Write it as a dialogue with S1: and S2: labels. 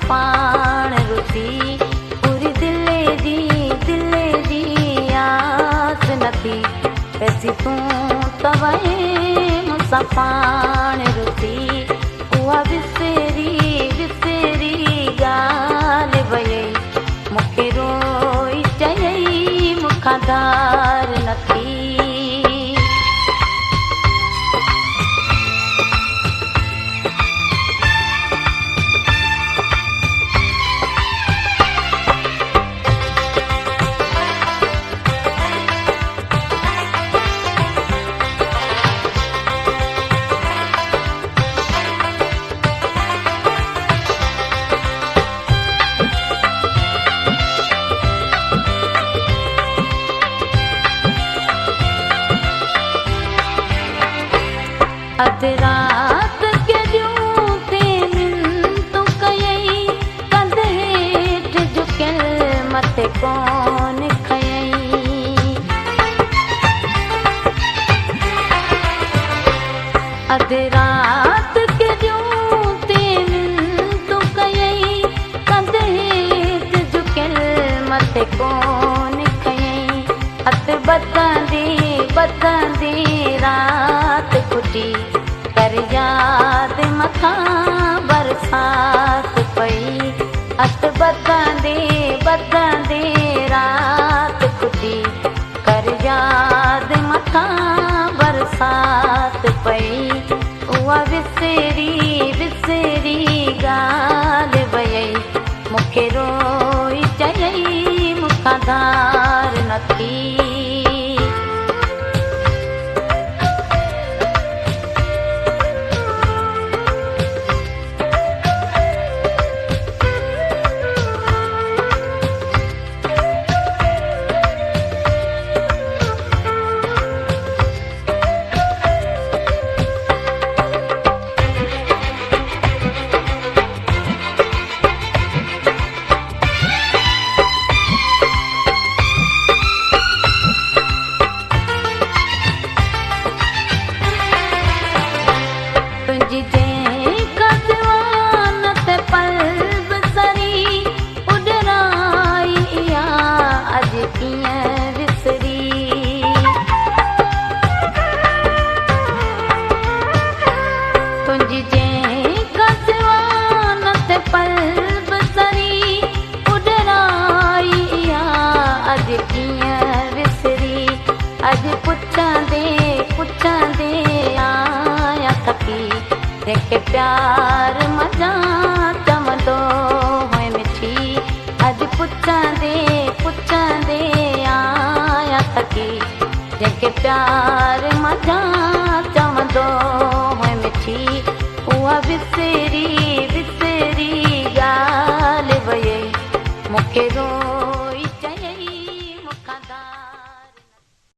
S1: पाण रुसी पूरी दिल जी आस नथी पैसी तूं तवए मूंसां पाण रुसी उहा विसरी ॻाल्हि वई मूंखे रोई चयई मूंखां धार नथी। अधु रात के ॾियूं ते मिंतूं कयई कंध हेठि झुकियल मथे कोन खयई। अधु रात के ॾियूं ते मिंतूं कयई कंध हेठि झुकियल मथे कोन खयई। हथ ॿधंदे रात खुटी कर याद मथां बरसात पई। हथ ॿधंदे रात खुटी कर याद मथां बरसात पई। उहा विसरी ॻाल्हि वई मूंखे रोई चयई मूंखां धार नथी। तुंहिंजी जेका दीवानत पल बसरी उॾराई इहा अॼु कीअं विसरी। तुंहिंजी जेका दीवानत पल बसरी उॾराई इहा अॼु कीअं विसरी। अॼु पुछंदे आया थकी जंहिंखे प्यार मज़ा चवंदो हुए मिठी। अॼु पुछंदे आया थकी जंहिंखे प्यार मज़ा चवंदो हुए मिठी। उहा विसरी ॻाल्हि वई मूंखे रो